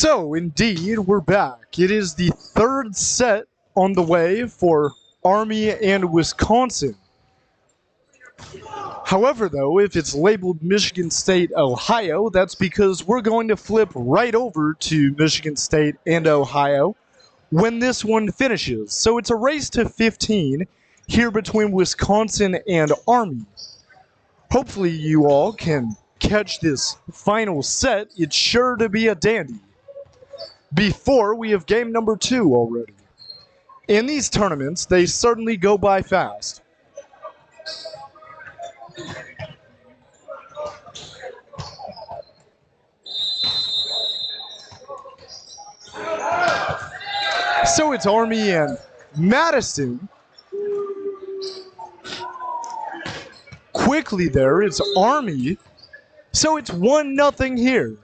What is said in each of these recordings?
So, indeed, we're back. It is the third set on the way for Army and Wisconsin. However, though, if it's labeled Michigan State, Ohio, that's because we're going to flip right over to Michigan State and Ohio when this one finishes. So it's a race to 15 here between Wisconsin and Army. Hopefully you all can catch this final set. It's sure to be a dandy. Before we have game number 2 already. In these tournaments, they certainly go by fast. So it's Army and Madison. Quickly there, it's Army. So it's 1-0 here.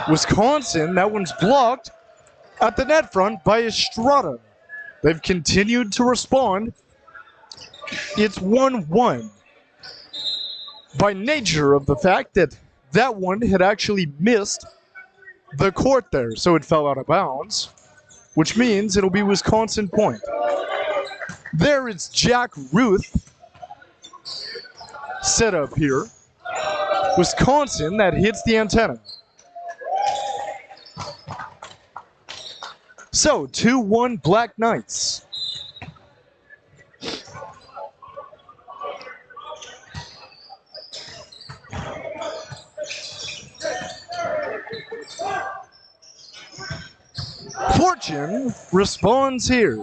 Wisconsin, that one's blocked at the net front by Estrada. They've continued to respond. It's 1-1. By nature of the fact that that one had actually missed the court there, so it fell out of bounds, which means it'll be Wisconsin point. There is Jack Ruth set up here. Wisconsin, that hits the antenna. So, 2-1 Black Knights. Fortune responds here.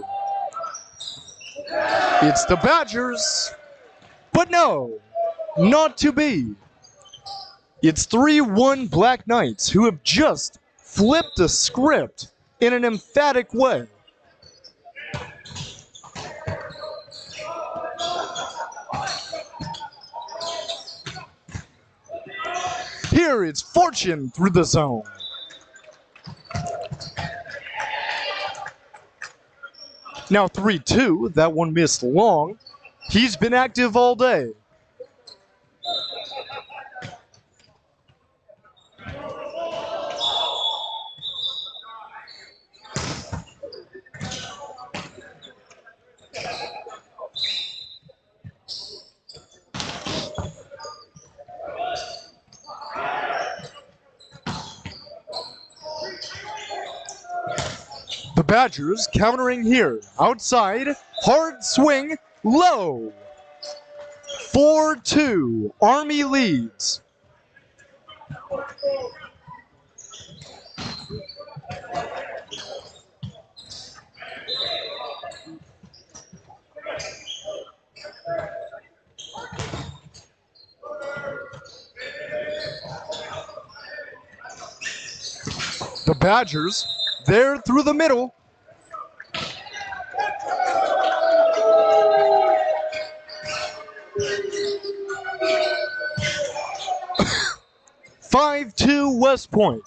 It's the Badgers, but no, not to be. It's 3-1 Black Knights, who have just flipped a script in an emphatic way. Here it's Fortune through the zone. Now 3-2, that one missed long. He's been active all day. The Badgers countering here. Outside, hard swing, low. 4-2, Army leads. The Badgers, there through the middle. (5-2) West Point.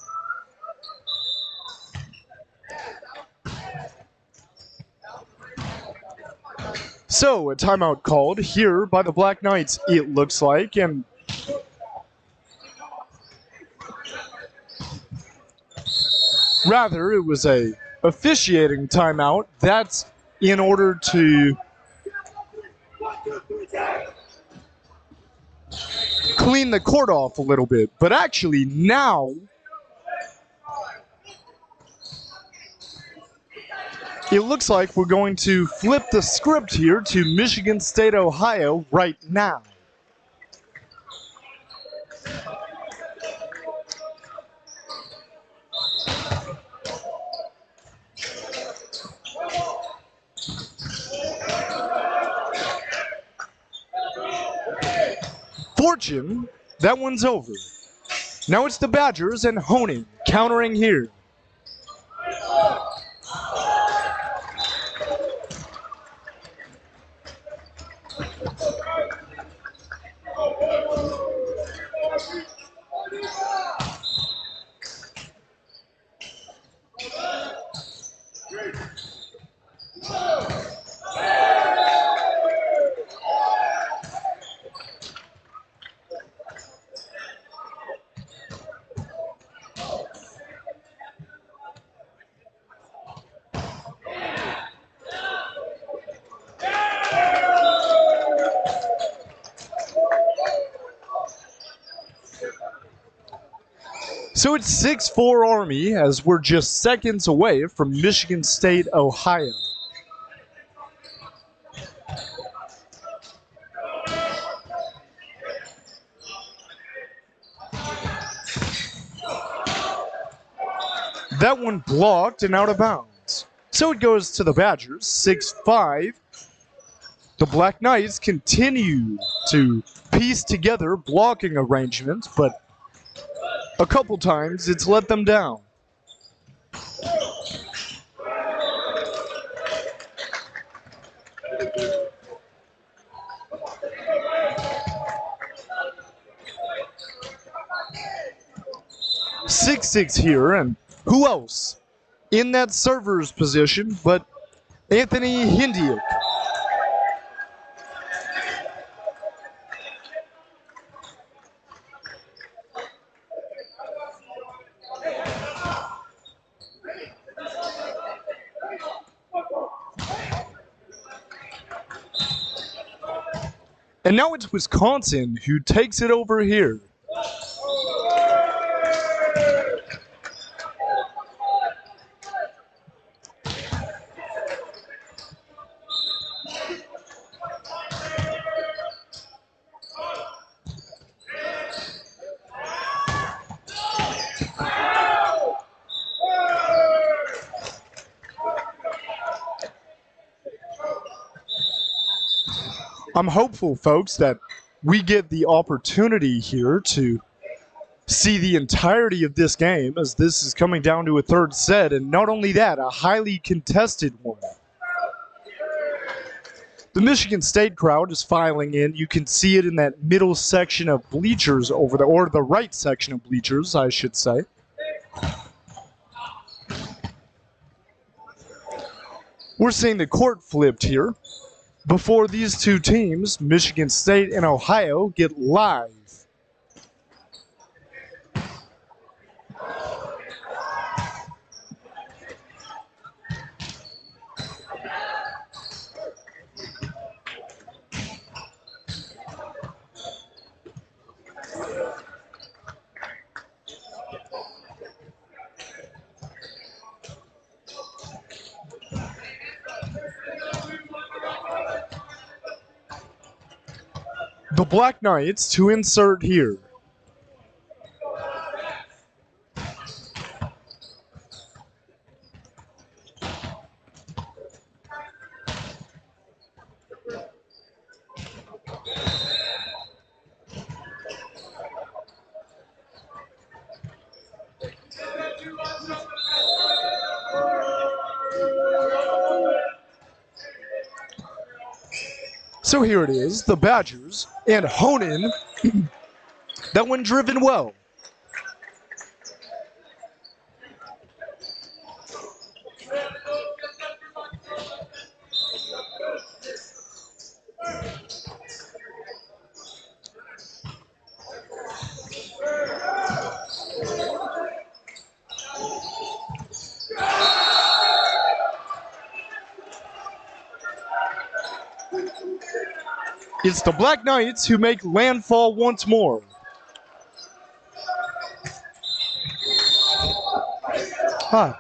So, a timeout called here by the Black Knights, it looks like, and rather, it was a officiating timeout. That's in order to clean the court off a little bit. But actually now, it looks like we're going to flip the script here to Michigan State, Ohio right now. Fortune, that one's over. Now it's the Badgers and Honing countering here. So it's 6-4 Army as we're just seconds away from Michigan State, Ohio. That one blocked and out of bounds. So it goes to the Badgers, 6-5. The Black Knights continue to piece together blocking arrangements, but a couple times it's let them down. Six here, and who else in that server's position but Anthony Hindiak? And now it's Wisconsin who takes it over here. I'm hopeful, folks, that we get the opportunity here to see the entirety of this game, as this is coming down to a third set, and not only that, a highly contested one. The Michigan State crowd is filing in. You can see it in that middle section of bleachers over there, or the right section of bleachers, I should say. We're seeing the court flipped here before these two teams, Michigan State and Ohio, get live. The Black Knights to insert here. So here it is, the Badgers and Honan. That one driven well. It's the Black Knights who make landfall once more. Huh.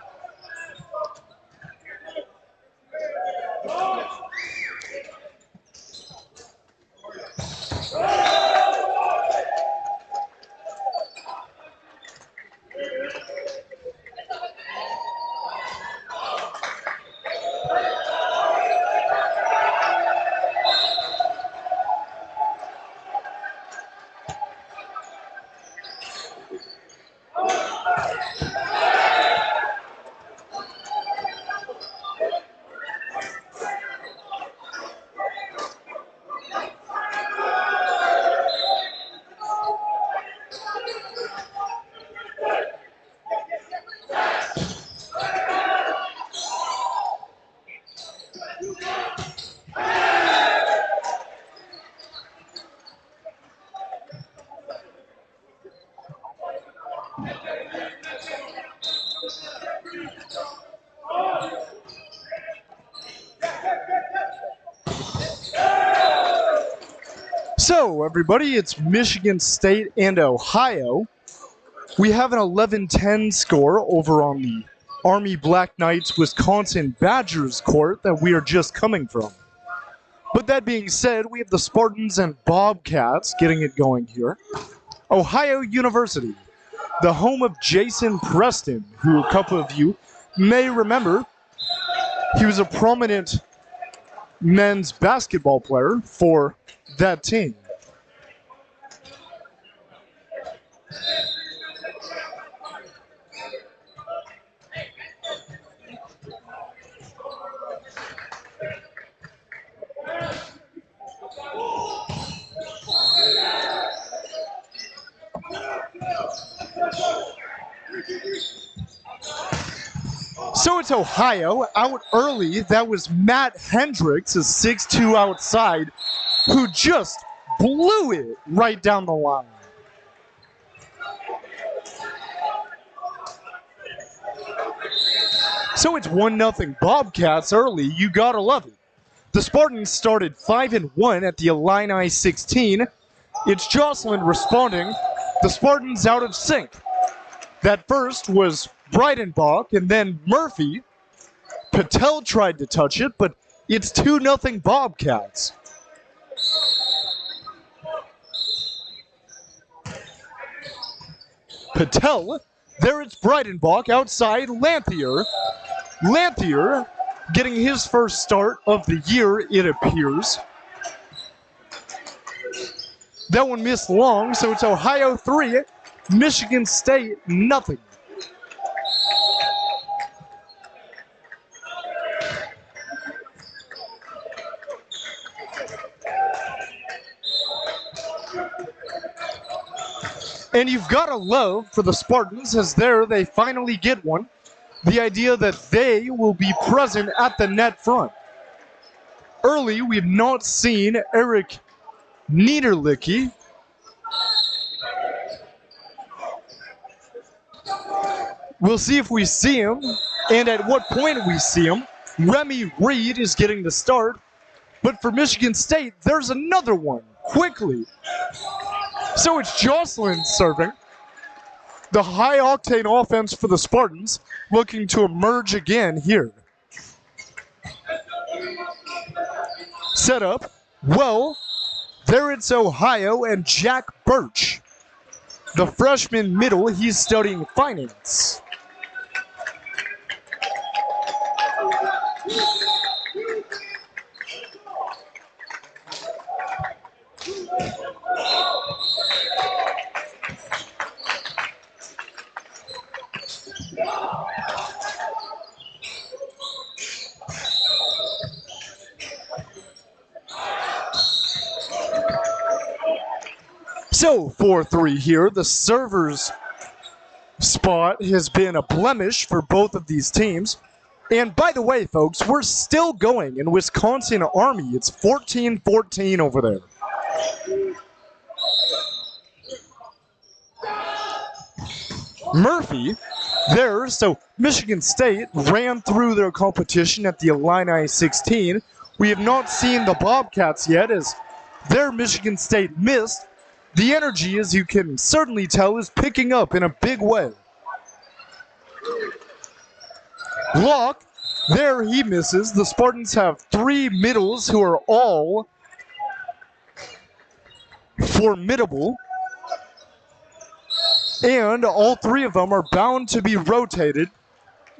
So, everybody, it's Michigan State and Ohio. We have an 11-10 score over on the Army Black Knights Wisconsin Badgers court that we are just coming from. But that being said, we have the Spartans and Bobcats getting it going here. Ohio University, the home of Jason Preston, who a couple of you may remember. He was a prominent men's basketball player for that team. So it's Ohio out early. That was Matt Hendricks, a 6'2" outside, who just blew it right down the line. So it's 1-0 Bobcats early. You gotta love it. The Spartans started 5-1 at the Illini 16. It's Jocelyn responding. The Spartans out of sync. That first was Breidenbach and then Murphy. Patel tried to touch it, but it's 2-0 Bobcats. Patel, there it's Breidenbach outside Lanthier. Lanthier getting his first start of the year, it appears. That one missed long, so it's Ohio 3, Michigan State nothing. And you've got to love for the Spartans, as there they finally get one, the idea that they will be present at the net front. Early, we've not seen Eric Niederlicke. We'll see if we see him, and at what point we see him. Remy Reed is getting the start, but for Michigan State, there's another one, quickly. So it's Jocelyn serving. The high-octane offense for the Spartans looking to emerge again here. Set up. Well, there it's Ohio and Jack Birch. The freshman middle, he's studying finance. So 4-3 here. The server's spot has been a blemish for both of these teams. And by the way, folks, we're still going in Wisconsin Army. It's 14-14 over there. Murphy there, so Michigan State ran through their competition at the Illini 16. We have not seen the Bobcats yet, as their Michigan State missed. The energy, as you can certainly tell, is picking up in a big way. Locke, there he misses. The Spartans have three middles who are all formidable. And all three of them are bound to be rotated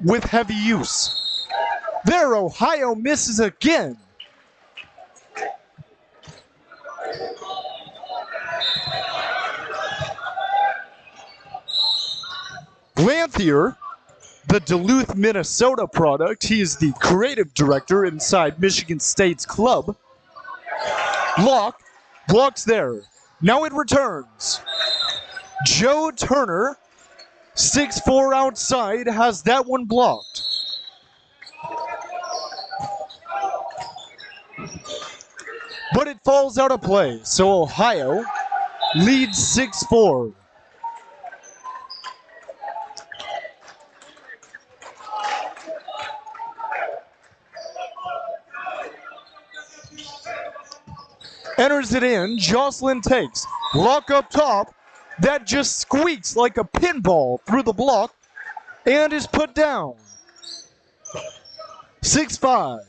with heavy use. There, Ohio misses again. Lanthier, the Duluth, Minnesota product, he is the creative director inside Michigan State's club. Locke blocks there. Now it returns. Joe Turner, 6'4" outside, has that one blocked. But it falls out of play, so Ohio leads 6-4. Enters it in, Jocelyn takes. Lock up top. That just squeaks like a pinball through the block and is put down. 6-5.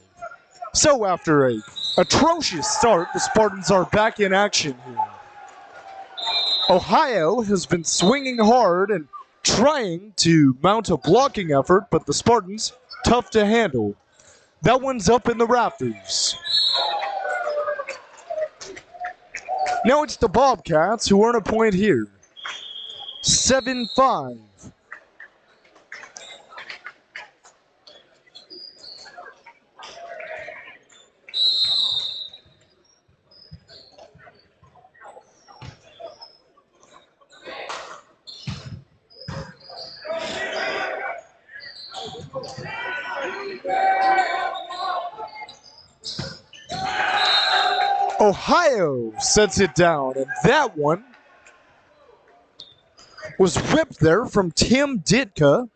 So after a atrocious start, the Spartans are back in action here. Ohio has been swinging hard and trying to mount a blocking effort, but the Spartans, tough to handle. That one's up in the rafters. Now it's the Bobcats who earn a point here. 7-5. Ohio sets it down, and that one was ripped there from Tim Ditka.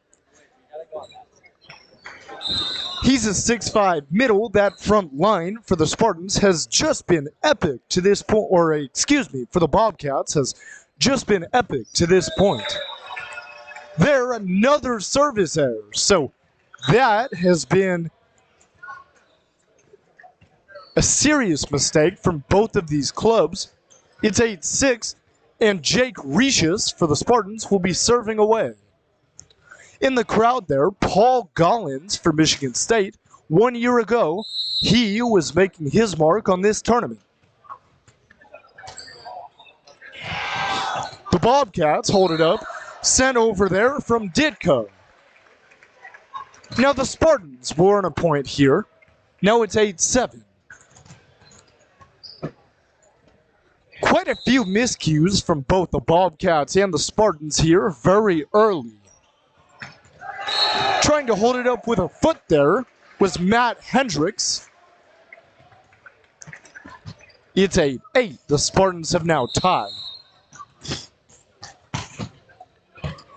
He's a 6'5" middle. That front line for the Spartans has just been epic to this point, or excuse me, for the Bobcats has just been epic to this point. There, another service error. So that has been a serious mistake from both of these clubs. It's 8-6, and Jake Recius for the Spartans will be serving away. In the crowd there, Paul Gollins for Michigan State. 1 year ago, he was making his mark on this tournament. The Bobcats hold it up, sent over there from Ditka. Now the Spartans will earn a point here. Now it's 8-7. Quite a few miscues from both the Bobcats and the Spartans here very early. Trying to hold it up with a foot there was Matt Hendricks. It's 8-8. The Spartans have now tied.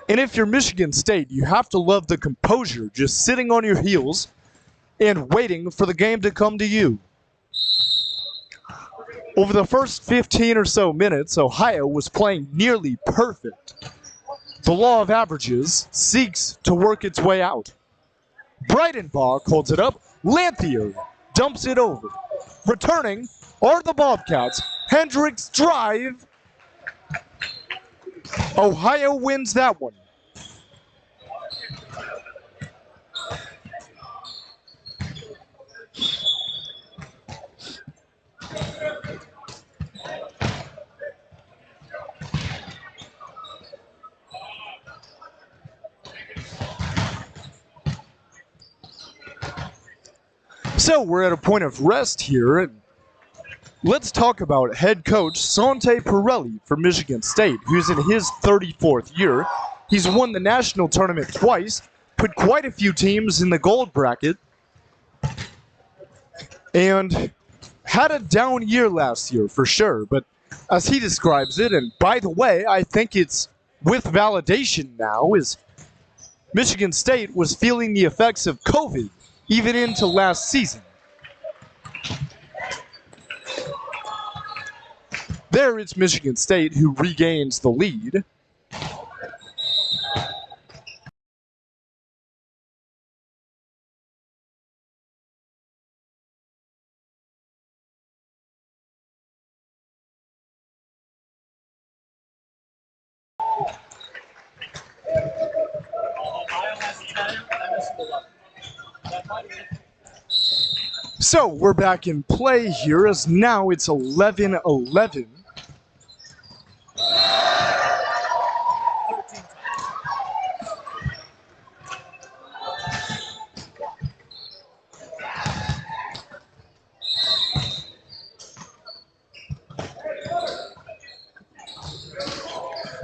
And if you're Michigan State, you have to love the composure, just sitting on your heels and waiting for the game to come to you. Over the first 15 or so minutes, Ohio was playing nearly perfect. The law of averages seeks to work its way out. Breidenbach holds it up. Lanthier dumps it over. Returning are the Bobcats. Hendricks drive. Ohio wins that one. So we're at a point of rest here, and let's talk about head coach Sante Pirelli for Michigan State, who's in his 34th year. He's won the national tournament twice, put quite a few teams in the gold bracket, and had a down year last year for sure. But as he describes it, and by the way, I think it's with validation now, is Michigan State was feeling the effects of COVID even into last season. There it's Michigan State who regains the lead. So we're back in play here as now it's 11-11.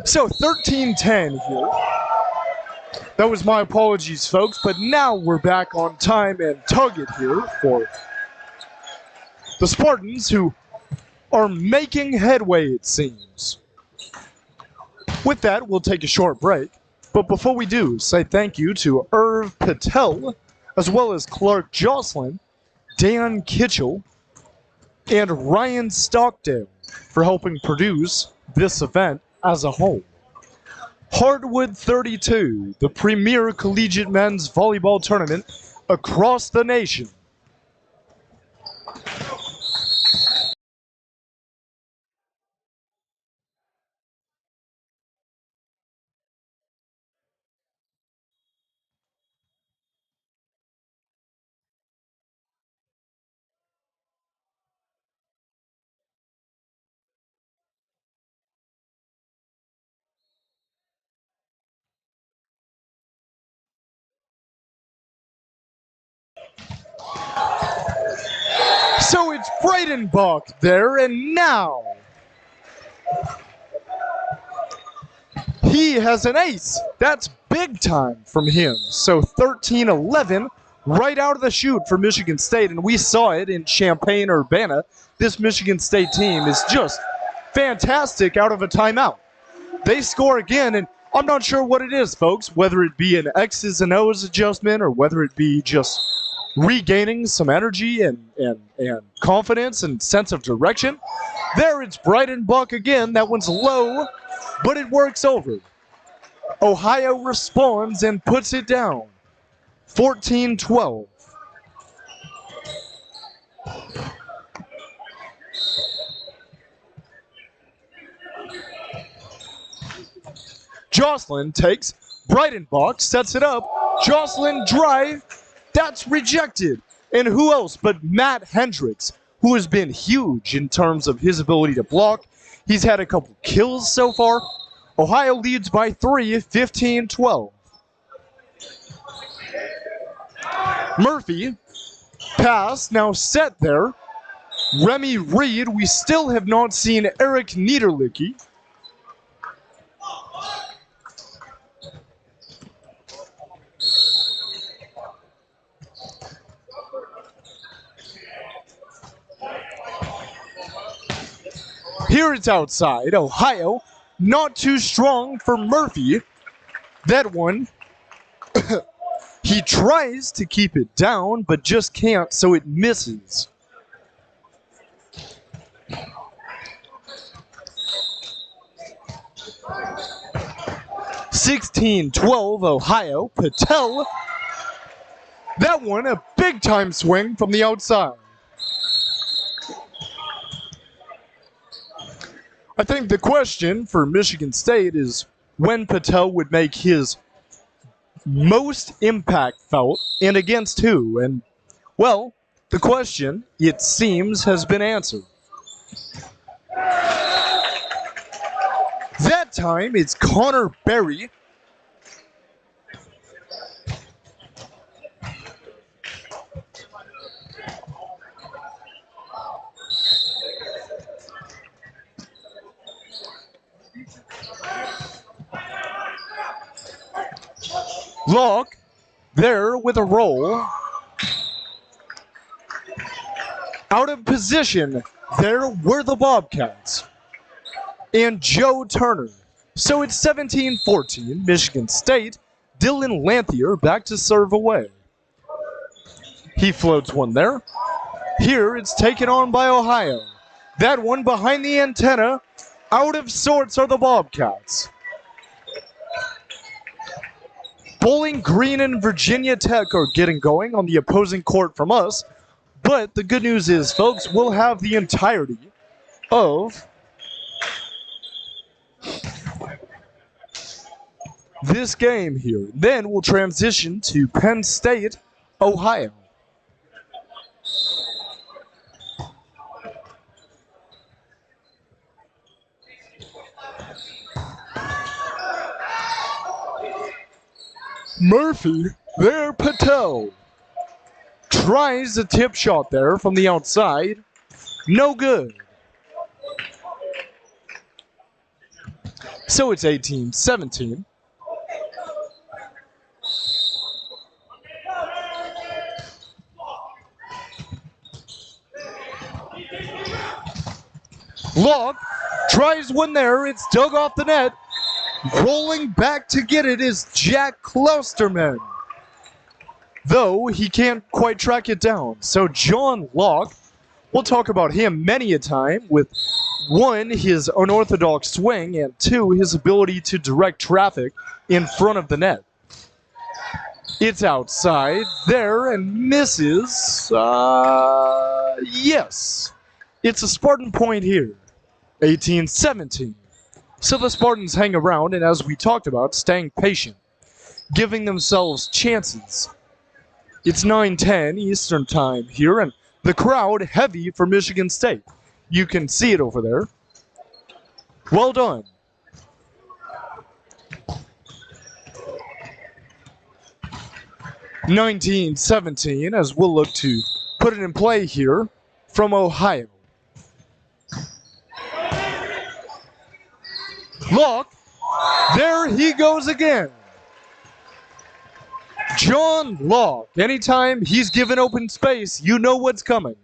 So 13-10 here. That was my apologies, folks, but now we're back on time and target here for the Spartans, who are making headway, it seems. With that, we'll take a short break. But before we do, say thank you to Irv Patel, as well as Clark Jocelyn, Dan Kitchell, and Ryan Stockdale for helping produce this event. as a whole. Hardwood 32, the premier collegiate men's volleyball tournament across the nation. So it's Breitenbach there, and now he has an ace. That's big time from him. So 13-11 right out of the chute for Michigan State, and we saw it in Champaign-Urbana. This Michigan State team is just fantastic out of a timeout. They score again, and I'm not sure what it is, folks, whether it be an X's and O's adjustment or whether it be just regaining some energy and confidence and sense of direction. There it's Breitenbach again. That one's low, but it works over. Ohio responds and puts it down. 14-12. Jocelyn takes, Breitenbach sets it up, Jocelyn drive, that's rejected. And who else but Matt Hendricks, who has been huge in terms of his ability to block. He's had a couple kills so far. Ohio leads by 3, 15-12. Murphy, pass, now set there. Remy Reed, we still have not seen Eric Niederlicky. Here it's outside. Ohio, not too strong for Murphy. That one, he tries to keep it down, but just can't, so it misses. (16-12) Ohio. Patel. That one, a big-time swing from the outside. I think the question for Michigan State is when Patel would make his most impact felt and against who. And, well, the question, it seems, has been answered. That time, it's Connor Berry. Locke there with a roll. Out of position, there were the Bobcats. And Joe Turner. So it's 17-14, Michigan State. Dylan Lanthier back to serve away. He floats one there. Here it's taken on by Ohio. That one behind the antenna. Out of sorts are the Bobcats. Bowling Green and Virginia Tech are getting going on the opposing court from us. But the good news is, folks, we'll have the entirety of this game here. Then we'll transition to Penn State, Ohio. Murphy, there Patel. Tries a tip shot there from the outside. No good. So it's 18-17. Locke tries one there. It's dug off the net. Rolling back to get it is Jack Klosterman. Though he can't quite track it down. So John Locke, we'll talk about him many a time with One, his unorthodox swing, and two, his ability to direct traffic in front of the net. It's outside there and misses. Yes. It's a Spartan point here. 18-17. So the Spartans hang around and, as we talked about, staying patient, giving themselves chances. It's 9:10 Eastern Time here, and the crowd heavy for Michigan State. You can see it over there. Well done. (19-17) as we'll look to put it in play here from Ohio. Look, there he goes again. John Locke. Anytime he's given open space, you know what's coming.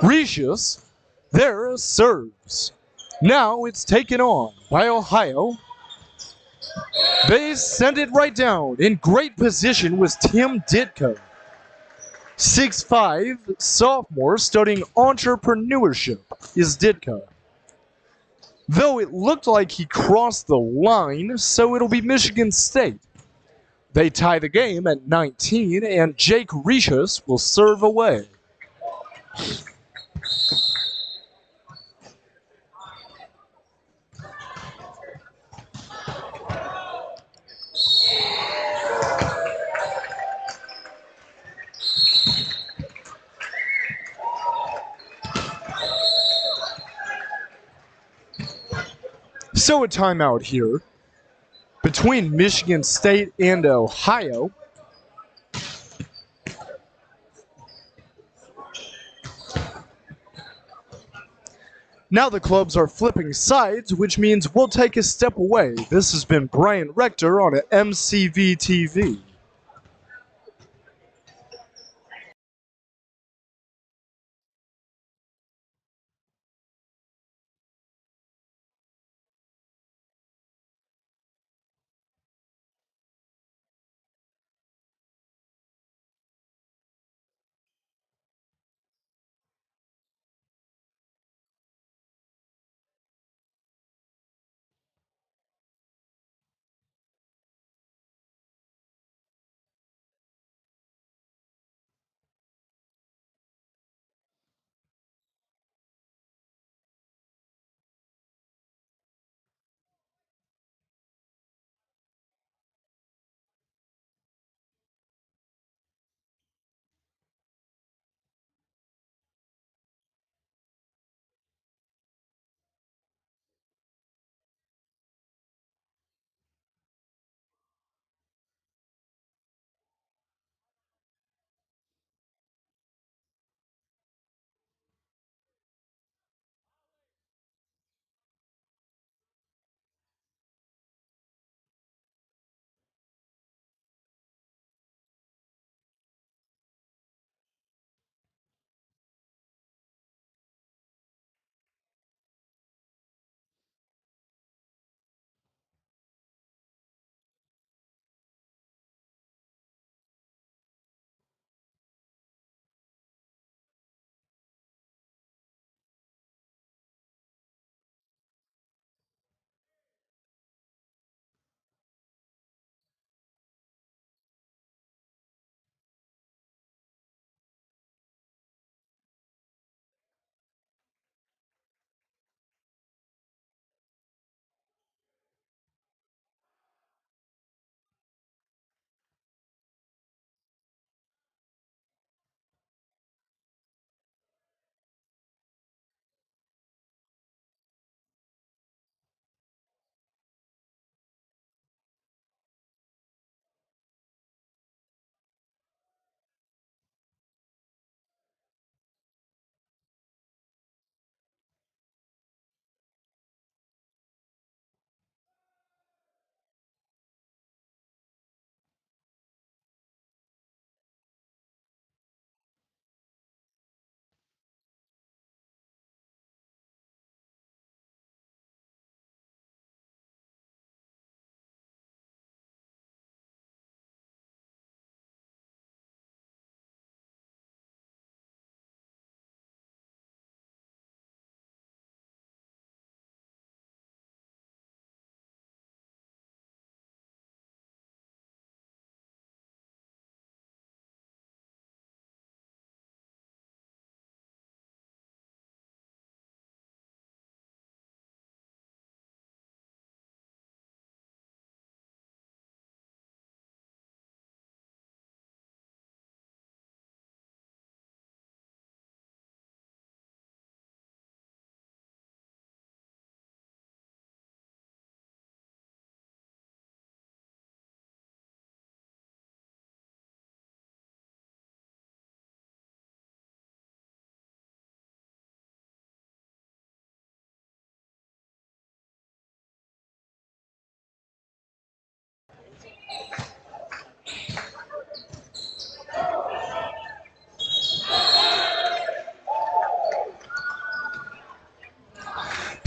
Recius there serves. Now it's taken on by Ohio. They send it right down. In great position was Tim Ditka. 6'5", sophomore studying entrepreneurship is Ditka. Though it looked like he crossed the line, so it'll be Michigan State. They tie the game at 19, and Jake Recius will serve away. So a timeout here between Michigan State and Ohio. Now the clubs are flipping sides, which means we'll take a step away. This has been Brian Rector on MCV TV.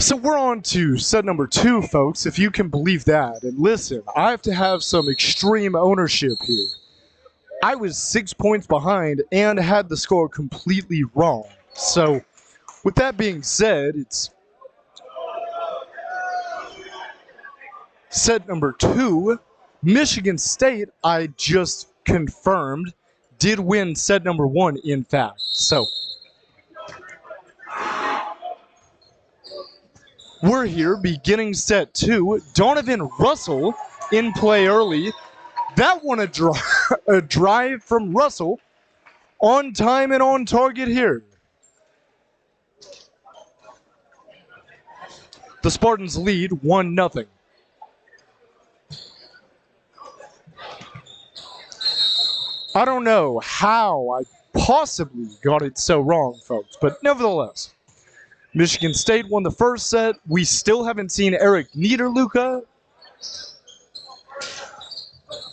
So we're on to set number 2, folks, if you can believe that. And listen, I have to have some extreme ownership here. I was 6 points behind and had the score completely wrong. So with that being said, it's set number 2. Michigan State, I just confirmed, did win set number 1, in fact. So we're here beginning set 2. Donovan Russell in play early. That one a drive from Russell. On time and on target here. The Spartans lead 1-0. I don't know how I possibly got it so wrong, folks, but nevertheless. Michigan State won the first set. We still haven't seen Eric Niederluca.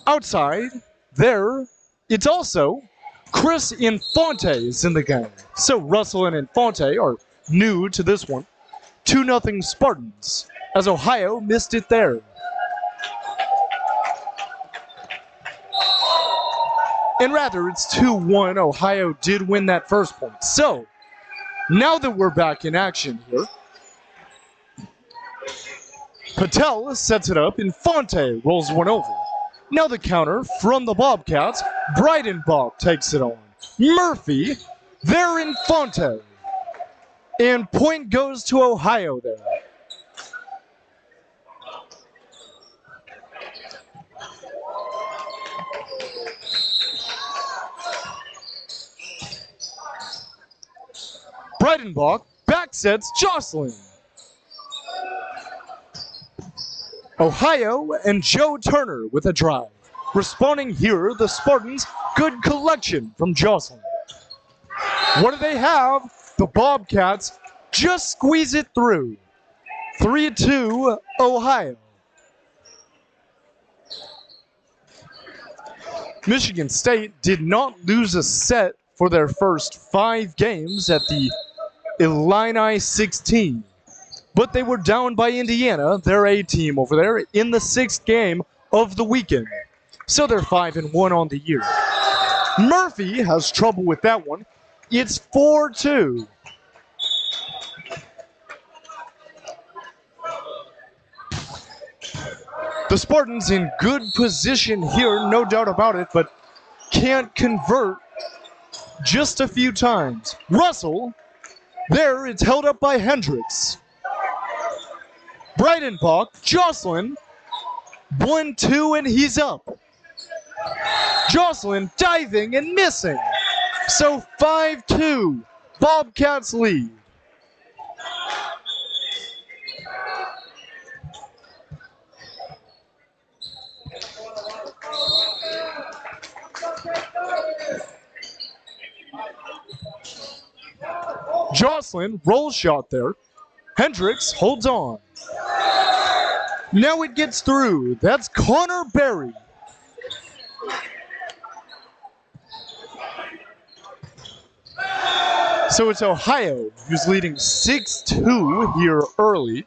Outside, there, it's also Chris Infante is in the game. So Russell and Infante are new to this one. 2-0 Spartans, as Ohio missed it there. And rather, it's 2-1. Ohio did win that first point. So, now that we're back in action here, Patel sets it up. Infante rolls one over. Now the counter from the Bobcats. Breidenbach takes it on. Murphy, there Infante. And point goes to Ohio there. Breidenbach back sets Jocelyn. Ohio and Joe Turner with a drive. Responding here, the Spartans, good collection from Jocelyn. What do they have? The Bobcats just squeeze it through. 3-2 Ohio. Michigan State did not lose a set for their first 5 games at the Illini 16. But they were down by Indiana, their A team over there, in the 6th game of the weekend. So they're 5-1 on the year. Murphy has trouble with that one. It's 4-2. The Spartans in good position here, no doubt about it, but can't convert just a few times. Russell, there it's held up by Hendricks. Breidenbach, Jocelyn, 1-2 and he's up. Jocelyn diving and missing. So 5-2, Bobcats lead. Jocelyn, roll shot there. Hendricks holds on. Now it gets through. That's Connor Berry. So it's Ohio who's leading 6-2 here early.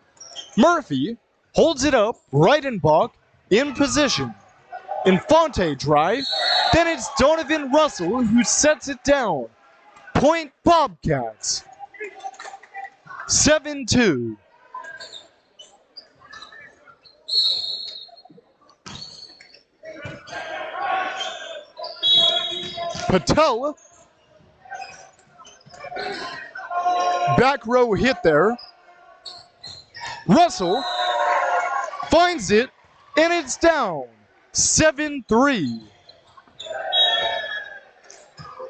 Murphy holds it up. Breidenbach in position. Infante drive. Then it's Donovan Russell who sets it down. Point Bobcats. 7-2. Patel. Back row hit there. Russell finds it, and it's down. 7-3.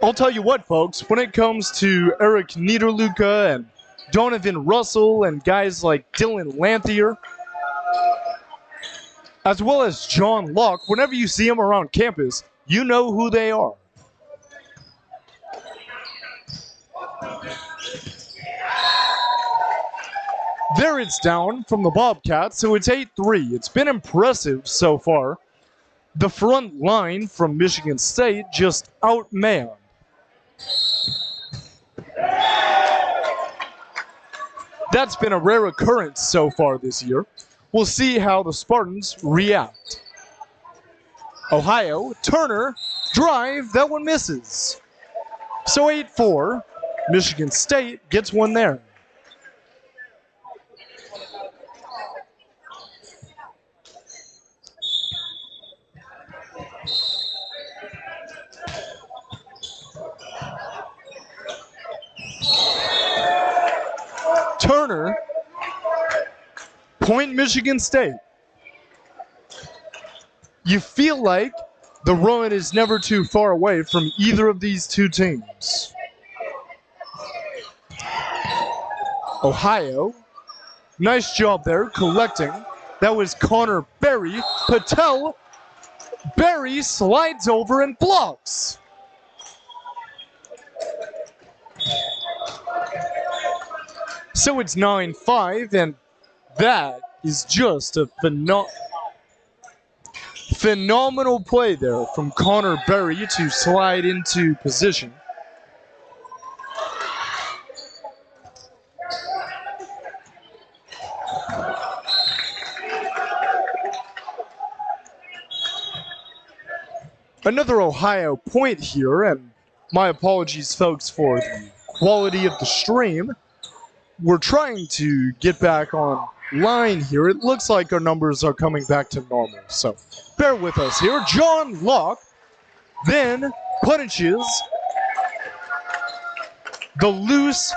I'll tell you what, folks, when it comes to Eric Niederluca and Donovan Russell and guys like Dylan Lanthier, as well as John Locke, whenever you see them around campus, you know who they are. There it's down from the Bobcats, so it's 8-3. It's been impressive so far. The front line from Michigan State just outmanned. That's been a rare occurrence so far this year. We'll see how the Spartans react. Ohio, Turner, drive, that one misses. So 8-4, Michigan State gets one there. Turner, point Michigan State. You feel like the run is never too far away from either of these two teams. Ohio, nice job there collecting. That was Connor Berry. Patel, Berry slides over and blocks. So it's 9-5, and that is just a phenomenal play there from Connor Berry to slide into position. Another Ohio point here, and my apologies, folks, for the quality of the stream. We're trying to get back on line here. It looks like our numbers are coming back to normal, so bear with us here. John Locke then punishes the loose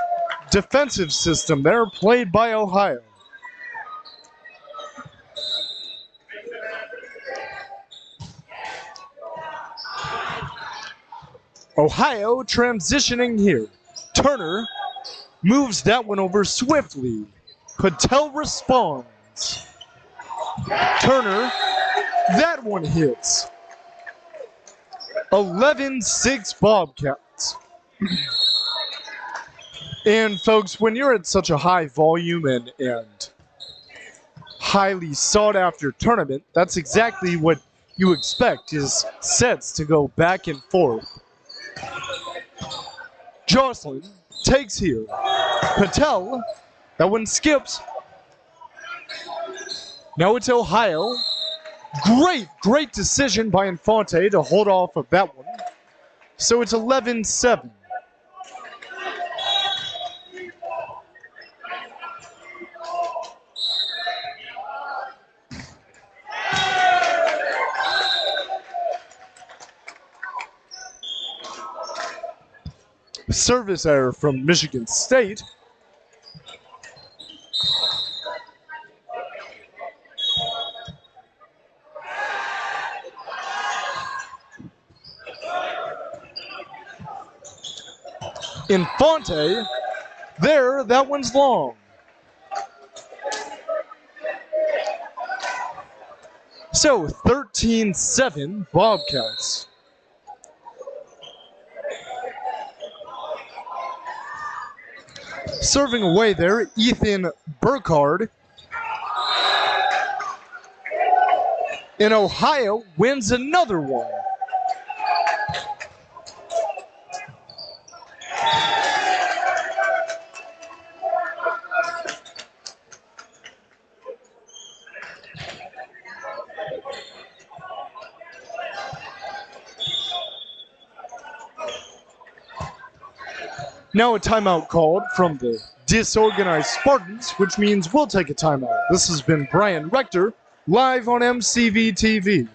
defensive system there played by Ohio. Ohio transitioning here. Turner moves that one over swiftly. Patel responds. Turner, that one hits. 11-6 Bobcats. And folks, when you're at such a high volume and highly sought after tournament, that's exactly what you expect, is sets to go back and forth. Jocelyn takes here. Patel, that one skips. Now it's Ohio. Great decision by Infante to hold off of that one. So it's 11-7. Service error from Michigan State. Infante, there, that one's long. So 13-7 Bobcats. Serving away there, Ethan Burkhardt. And Ohio wins another one. Now a timeout called from the disorganized Spartans, which means we'll take a timeout. This has been Brian Rector, live on MCV TV.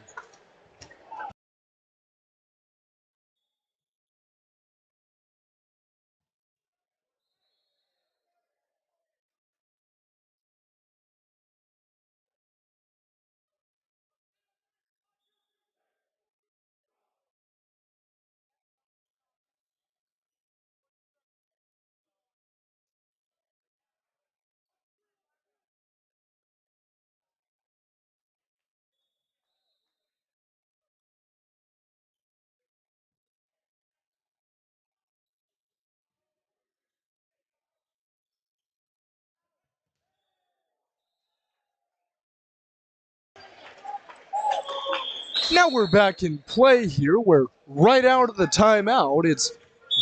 Now we're back in play here, where right out of the timeout, it's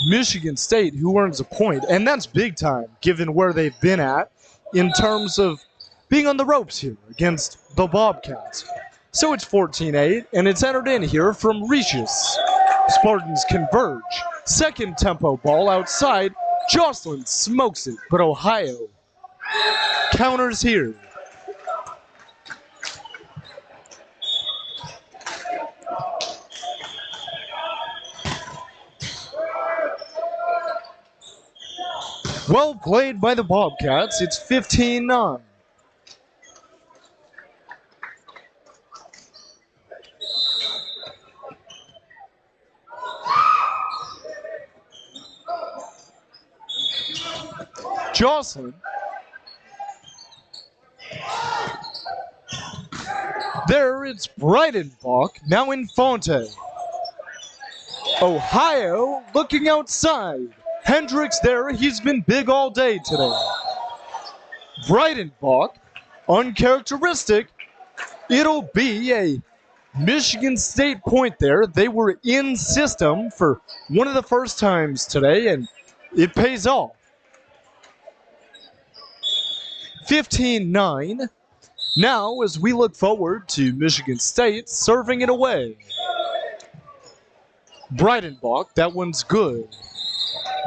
Michigan State who earns a point, and that's big time given where they've been at in terms of being on the ropes here against the Bobcats. So it's 14-8, and it's entered in here from Regis. Spartans converge. Second tempo ball outside. Jocelyn smokes it, but Ohio counters here. Well played by the Bobcats. It's 15-9. Jocelyn. There it's Breidenbach, now Infante. Ohio looking outside. Hendricks there, he's been big all day today. Breidenbach, uncharacteristic. It'll be a Michigan State point there. They were in system for one of the first times today, and it pays off. 15-9. Now, as we look forward to Michigan State serving it away. Breidenbach, that one's good.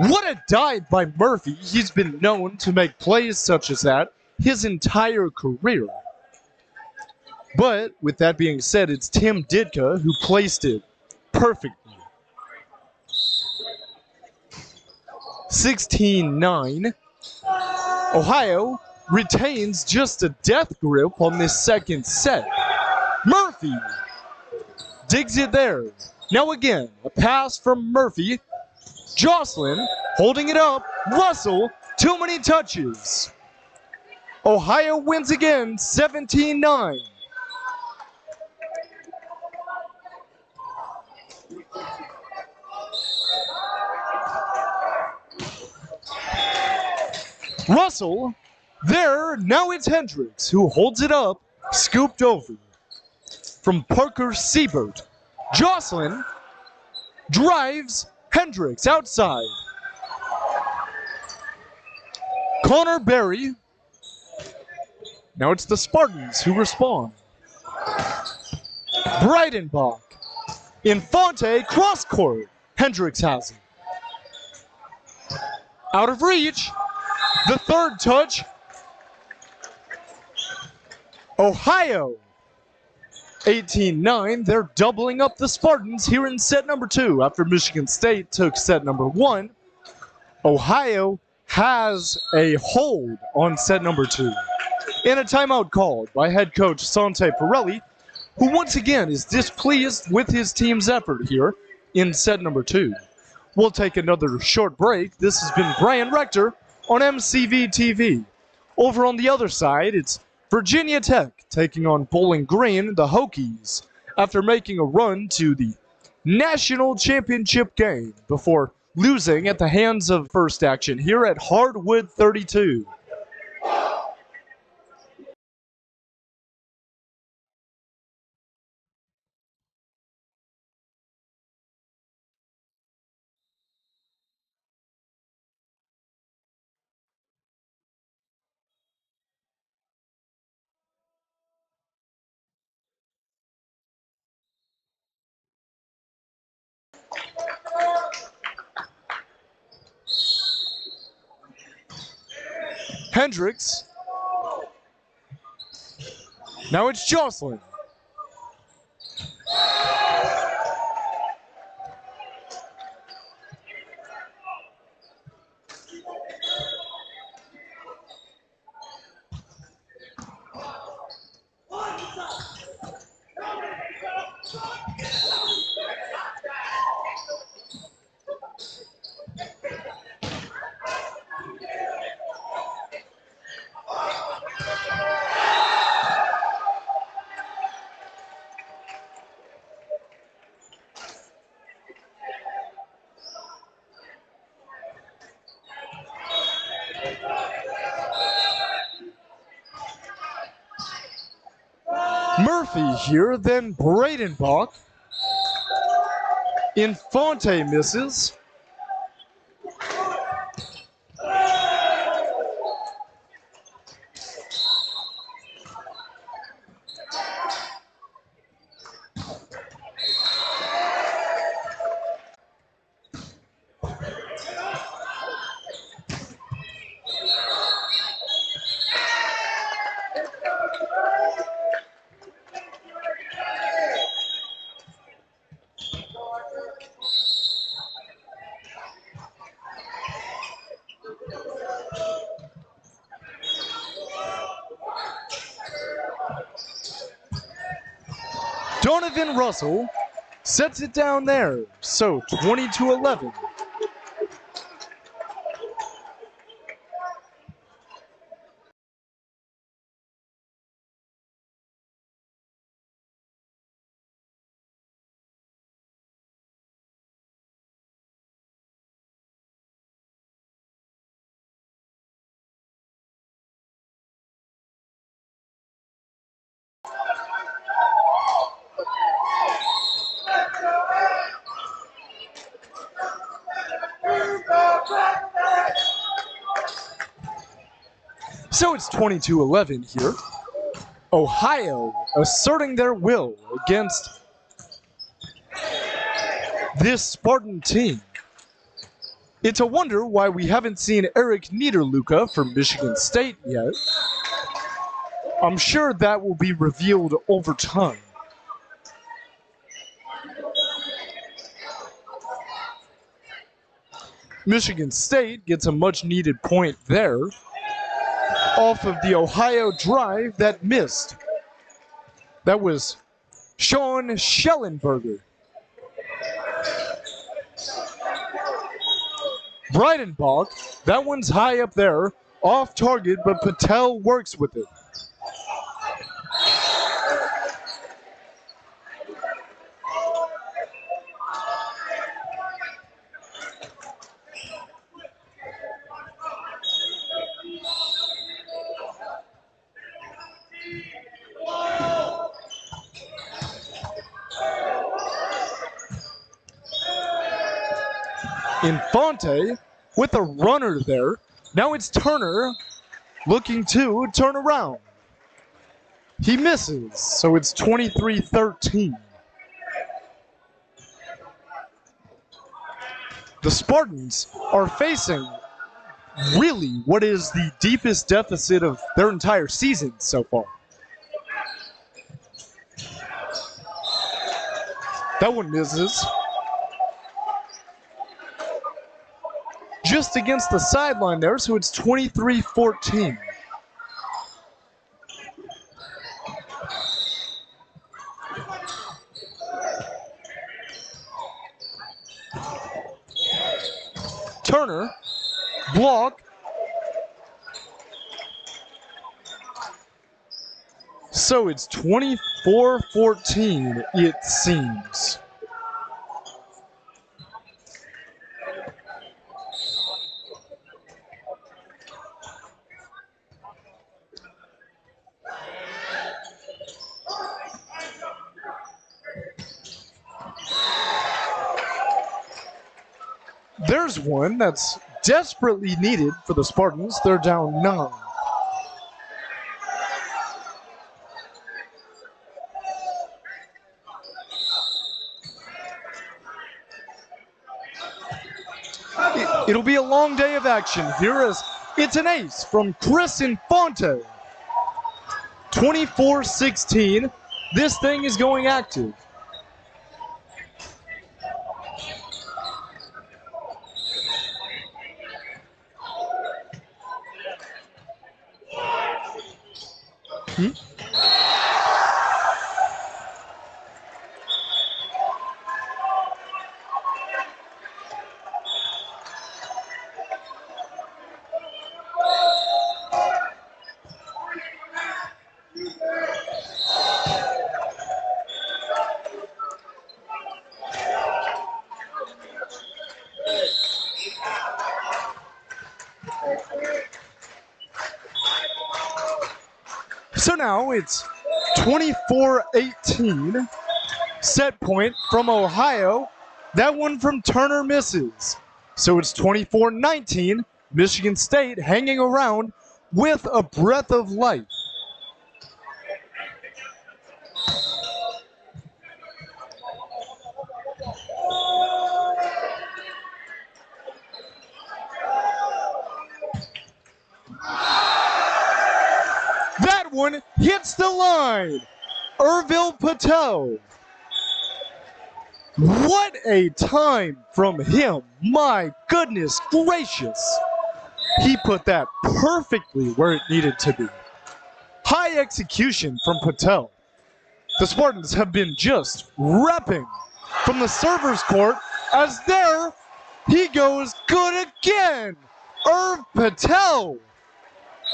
What a dive by Murphy. He's been known to make plays such as that his entire career. But with that being said, it's Tim Ditka who placed it perfectly. 16-9. Ohio retains just a death grip on this second set. Murphy digs it there. Now again, a pass from Murphy. Jocelyn holding it up. Russell, too many touches. Ohio wins again, 17-9. Russell, there, now it's Hendricks who holds it up, scooped over. From Parker Siebert. Jocelyn drives, Hendricks outside. Connor Berry. Now it's the Spartans who respond. Breidenbach. Infante, cross court. Hendricks has it. Out of reach. The third touch. Ohio. 18-9. They're doubling up the Spartans here in set number 2 after Michigan State took set number 1. Ohio has a hold on set number 2. And a timeout called by head coach Sante Pirelli, who once again is displeased with his team's effort here in set number 2. We'll take another short break. This has been Brian Rector on MCV TV. Over on the other side, it's Virginia Tech taking on Bowling Green, the Hokies, after making a run to the national championship game before losing at the hands of First Action here at Hardwood 32. Hendricks. Now it's Jocelyn. Murphy here, then Breidenbach. Infante misses. Donovan Russell sets it down there. So 20-11. So it's 22-11 here. Ohio asserting their will against this Spartan team. It's a wonder why we haven't seen Eric Niederluca from Michigan State yet. I'm sure that will be revealed over time. Michigan State gets a much needed point there off of the Ohio drive that missed. That was Sean Schellenberger. Breidenbach, that one's high up there, off target, but Patel works with it. Infante with a runner there. Now it's Turner looking to turn around. He misses, so it's 23-13. The Spartans are facing really what is the deepest deficit of their entire season so far. That one misses. Just against the sideline there, so it's 23-14. Turner, block. So it's 24-14, it seems. There's one that's desperately needed for the Spartans. They're down 9. It'll be a long day of action here as it's an ace from Chris Infante. 24-16. This thing is going active. So now it's 24-18. Set point from Ohio. That one from Turner misses. So it's 24-19. Michigan State hanging around with a breath of life. That one hits the line. Urvil Patel. What a time from him. My goodness gracious. He put that perfectly where it needed to be. High execution from Patel. The Spartans have been just repping from the server's court as there he goes good again. Irv Patel,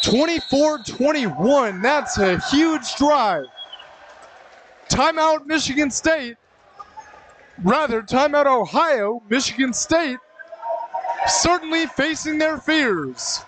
24-21. That's a huge drive. Timeout Michigan State. Rather, timeout Ohio. Michigan State certainly facing their fears.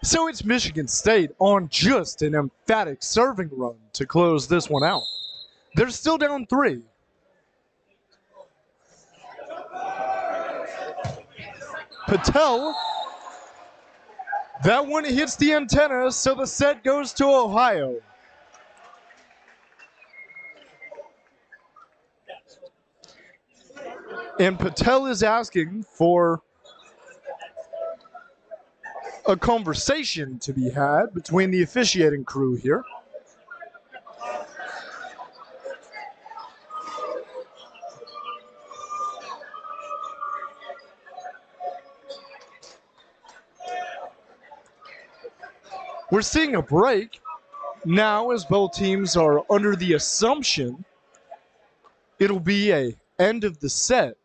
So it's Michigan State on just an emphatic serving run to close this one out. They're still down 3. Patel, that one hits the antenna, so the set goes to Ohio. And Patel is asking for a conversation to be had between the officiating crew here. We're seeing a break now as both teams are under the assumption it'll be a end of the set.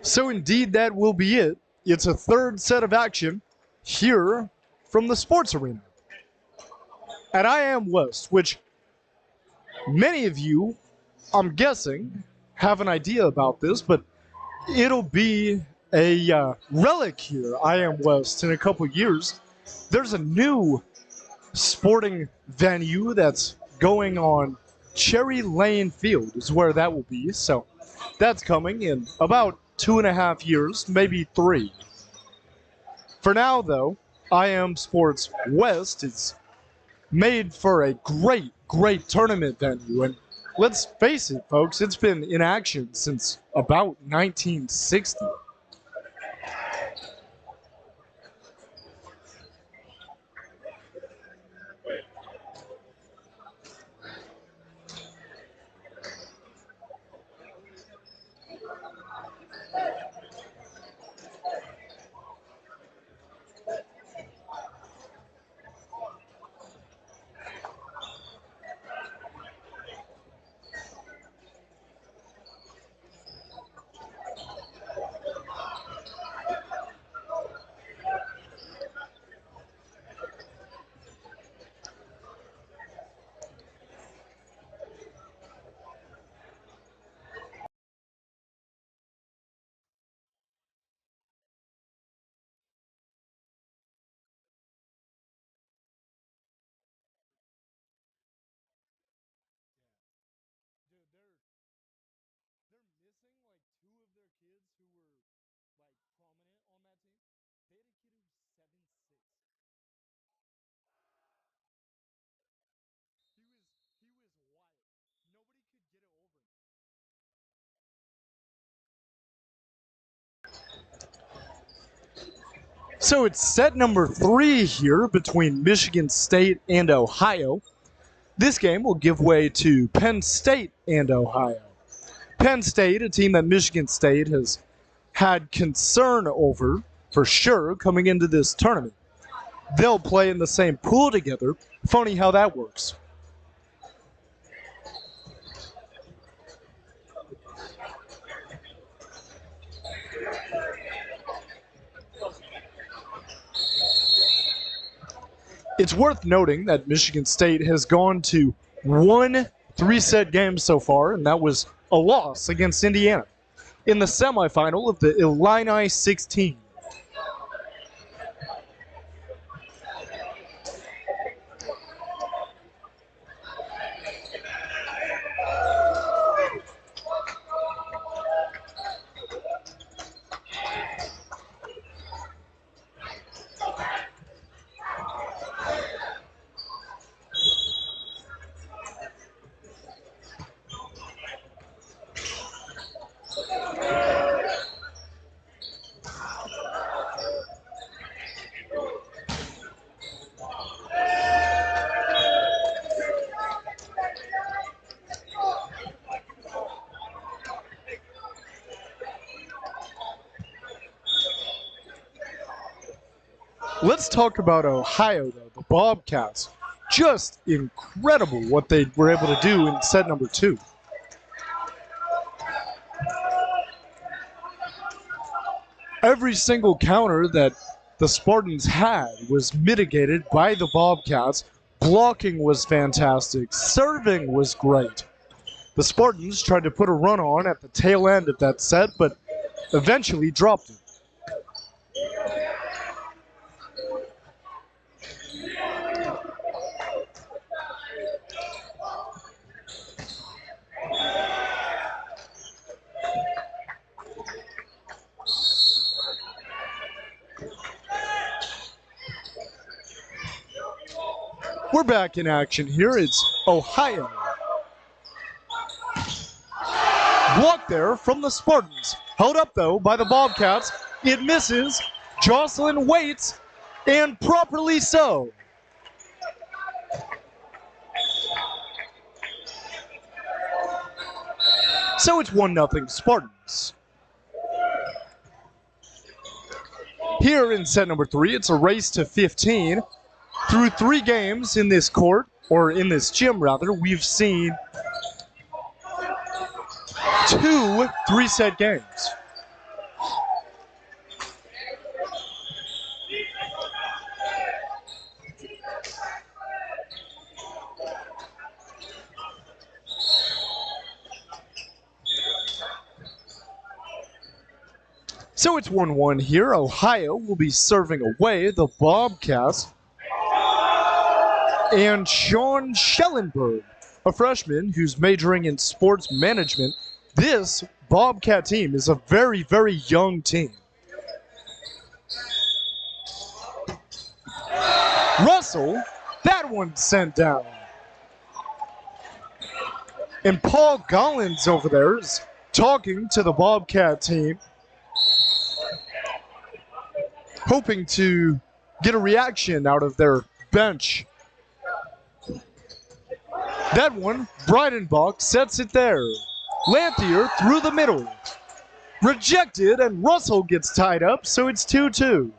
So indeed, that will be it. It's a third set of action here from the sports arena at I Am West, which many of you, I'm guessing, have an idea about this, but it'll be a relic here, I Am West, in a couple years. There's a new sporting venue that's going on Cherry Lane Field is where that will be. So that's coming in about 2.5 years, maybe 3. For now, though, I Am Sports West is made for a great, great tournament venue. And let's face it, folks, it's been in action since about 1960. So it's set number 3 here between Michigan State and Ohio. This game will give way to Penn State and Ohio. Penn State, a team that Michigan State has had concern over, for sure, coming into this tournament. They'll play in the same pool together. Funny how that works. It's worth noting that Michigan State has gone to one three-set game so far, and that was a loss against Indiana in the semifinal of the Illini 16. Let's talk about Ohio, though. The Bobcats. Just incredible what they were able to do in set number 2. Every single counter that the Spartans had was mitigated by the Bobcats. Blocking was fantastic. Serving was great. The Spartans tried to put a run on at the tail end of that set, but eventually dropped it. We're back in action here. It's Ohio. Blocked there from the Spartans. Held up, though, by the Bobcats. It misses. Jocelyn waits, and properly so. So it's 1-0 Spartans. Here in set number 3, it's a race to 15. Through 3 games in this court, or in this gym rather, we've seen 2 three-set games. So it's 1-1 here. Ohio will be serving away the Bobcats. And Sean Schellenberg, a freshman who's majoring in sports management. This Bobcat team is a very, very young team. Russell, that one sent down. And Paul Gollins over there is talking to the Bobcat team, hoping to get a reaction out of their bench. That one, Breidenbach sets it there. Lanthier through the middle. Rejected, and Russell gets tied up, so it's 2-2.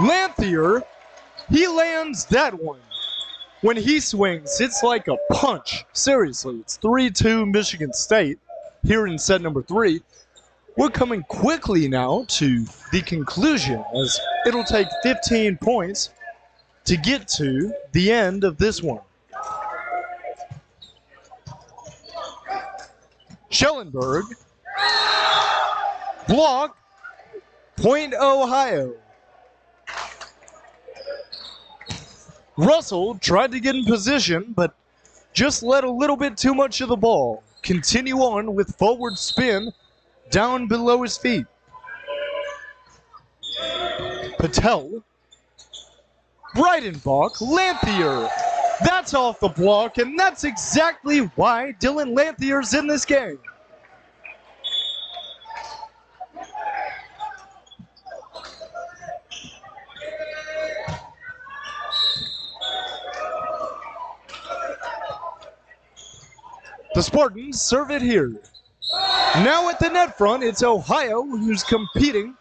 Lanthier, he lands that one. When he swings, it's like a punch. Seriously, it's 3-2 Michigan State here in set number 3. We're coming quickly now to the conclusion, as it'll take 15 points to get to the end of this one. Schellenberg, block, point Ohio. Russell tried to get in position, but just let a little bit too much of the ball continue on with forward spin down below his feet. Patel, Breidenbach, Lanthier, That's off the block, and that's exactly why Dylan Lanthier's in this game. The Spartans serve it here. Now at the net front, it's Ohio who's competing.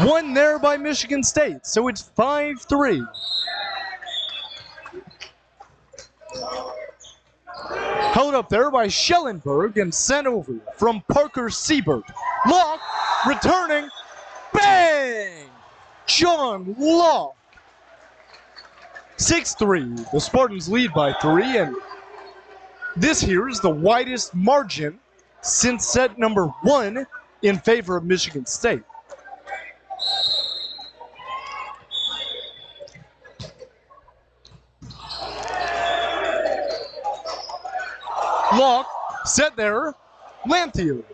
Won there by Michigan State, so it's 5-3. Held up there by Schellenberg and sent over from Parker Siebert. Locke returning. Bang! John Locke. 6-3. The Spartans lead by 3, and this here is the widest margin since set number 1 in favor of Michigan State. Locke set there. Lanthier.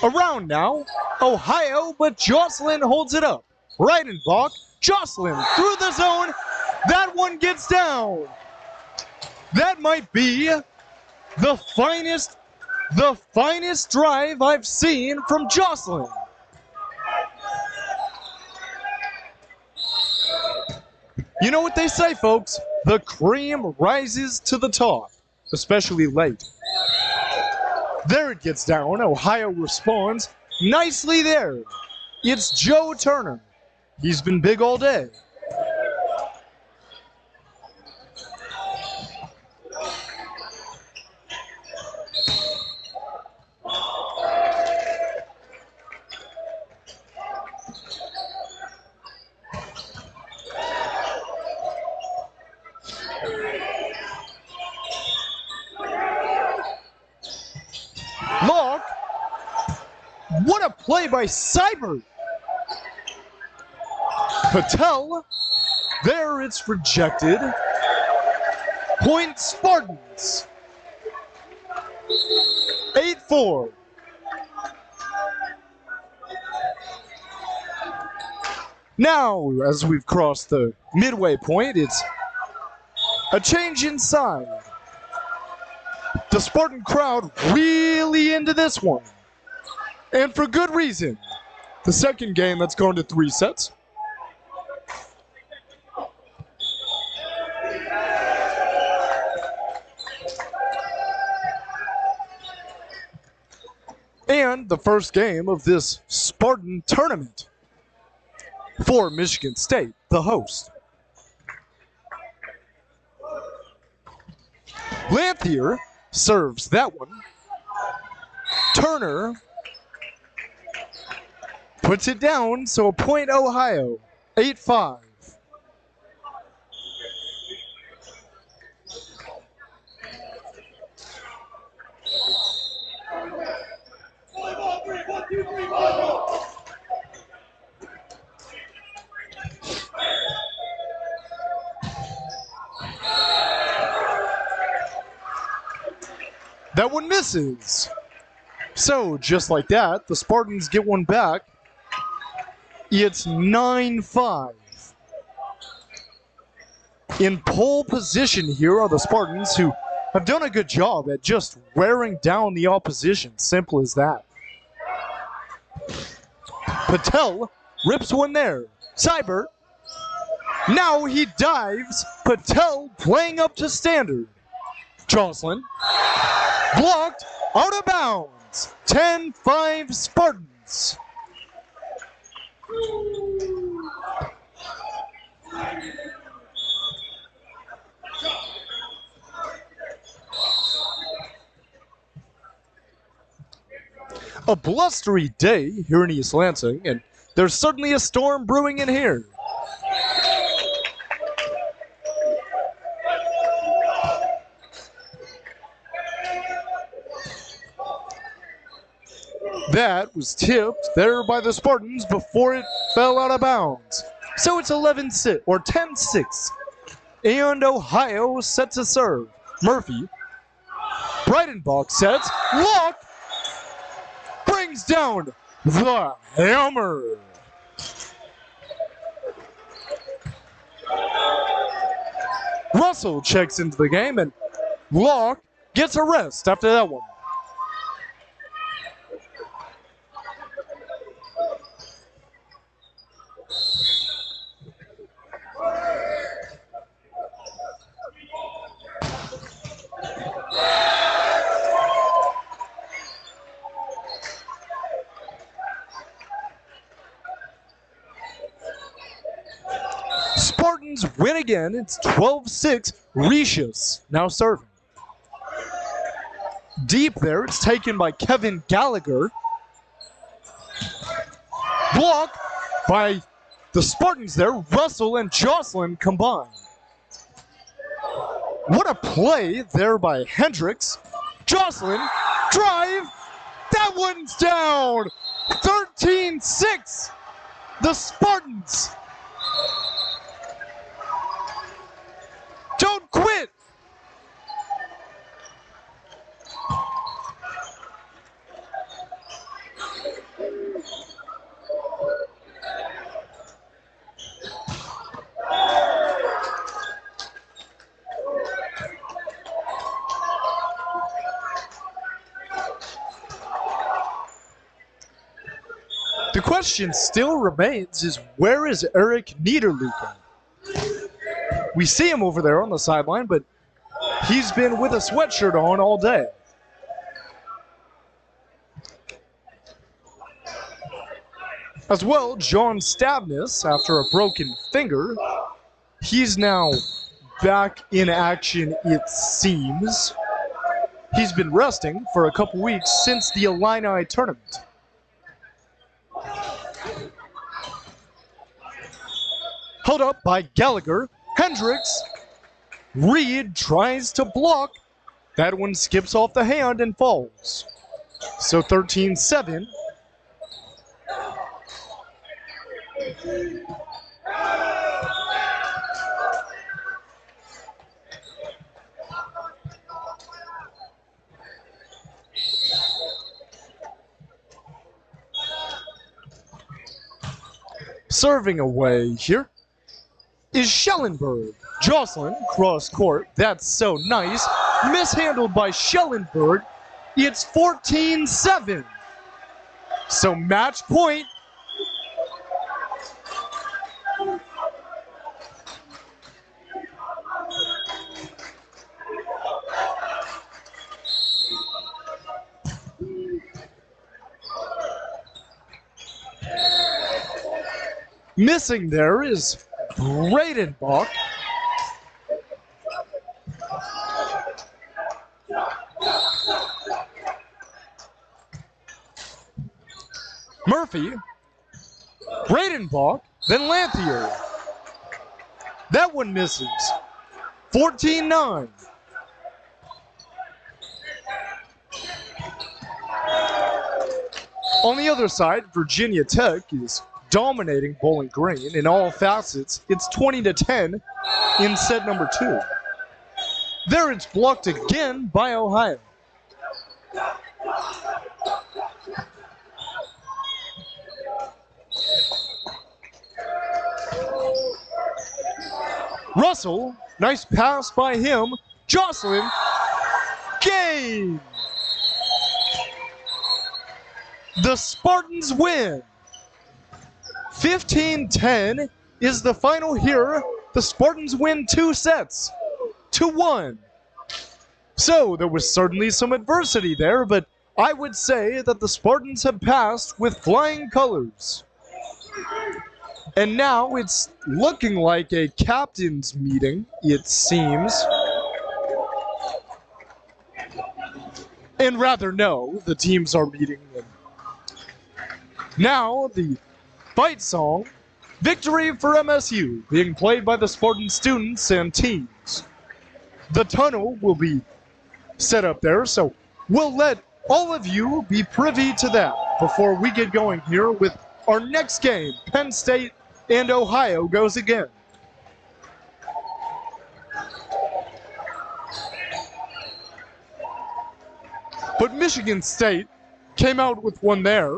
Around now. Ohio, but Jocelyn holds it up. Reidenbach. Jocelyn through the zone. That one gets down. That might be the finest drive I've seen from Jocelyn. You know what they say, folks? The cream rises to the top, especially late. There it gets down. Ohio responds nicely there. It's Joe Turner. He's been big all day. Locke. What a play by Seibert. Patel. There it's rejected. Point Spartans. 8-4. Now, as we've crossed the midway point, it's a change inside. The Spartan crowd really into this one. And for good reason. The second game that's going to 3 sets. And the first game of this Spartan tournament for Michigan State, the host. Lanthier serves that one. Turner puts it down, so a point Ohio, 8-5. That one misses. So, just like that, the Spartans get one back. It's 9-5. In pole position here are the Spartans, who have done a good job at just wearing down the opposition. Simple as that. Patel rips one there. Seibert. Now he dives. Patel playing up to standard. Jocelyn. Blocked. Out of bounds. 10-5 Spartans. A blustery day here in East Lansing, and there's certainly a storm brewing in here. That was tipped there by the Spartans before it fell out of bounds. So it's 11-6 or 10-6. And Ohio set to serve. Murphy. Breidenbach sets. Locke brings down the hammer. Russell checks into the game, and Locke gets a rest after that one. Spartans win again. It's 12-6. Recius now serving. Deep there, it's taken by Kevin Gallagher. Blocked by the Spartans there. Russell and Jocelyn combined. What a play there by Hendricks. Jocelyn, drive. That one's down. 13-6. The Spartans. Don't quit. The question still remains is, where is Eric Niederluca? We see him over there on the sideline, but he's been with a sweatshirt on all day. As well, John Stavnis, after a broken finger, he's now back in action, it seems. He's been resting for a couple weeks since the Illini tournament. Held up by Gallagher. Hendricks. Reed tries to block. That one skips off the hand and falls. So 13-7. Serving away here is Schellenberg. Jocelyn, cross court. That's so nice. Mishandled by Schellenberg. It's 14-7. So match point. Missing there is Bradenbach. Murphy, Bradenbach, then Lanthier. That one misses. 14-9. On the other side, Virginia Tech is dominating Bowling Green in all facets. It's 20-10 in set number 2. There it's blocked again by Ohio. Russell, nice pass by him. Jocelyn, game! The Spartans win. 15-10 is the final here. The Spartans win 2 sets to 1. So there was certainly some adversity there, but I would say that the Spartans have passed with flying colors. And now it's looking like a captain's meeting, it seems. And rather, no, the teams are meeting. Now the fight song, Victory for MSU, being played by the Spartan students and teams. The tunnel will be set up there, so we'll let all of you be privy to that before we get going here with our next game. Penn State and Ohio goes again. But Michigan State came out with one there.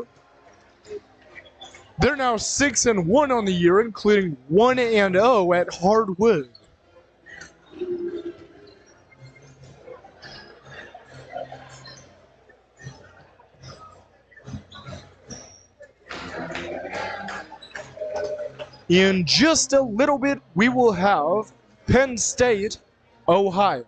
They're now 6-1 on the year, including 1-0 at Hardwood. In just a little bit, we will have Penn State, Ohio.